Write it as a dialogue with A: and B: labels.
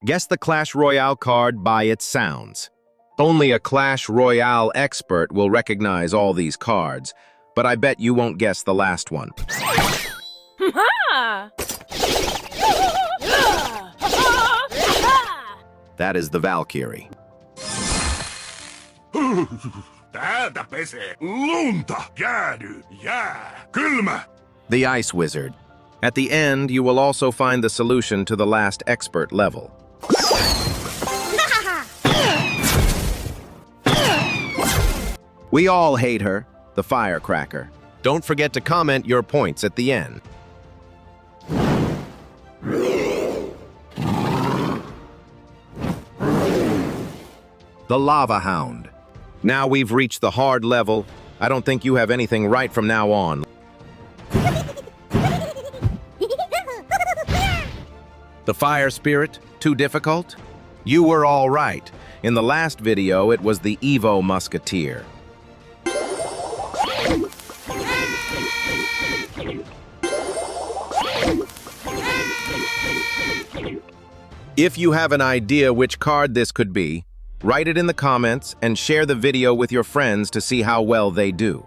A: Guess the Clash Royale card by its sounds. Only a Clash Royale expert will recognize all these cards, but I bet you won't guess the last one. That is the Valkyrie. The Ice Wizard. At the end, you will also find the solution to the last expert level. We all hate her, the Firecracker. Don't forget to comment your points at the end. The Lava Hound. Now we've reached the hard level. I don't think you have anything right from now on. The Fire Spirit, too difficult? You were all right. In the last video, it was the Evo Musketeer. If you have an idea which card this could be, write it in the comments and share the video with your friends to see how well they do.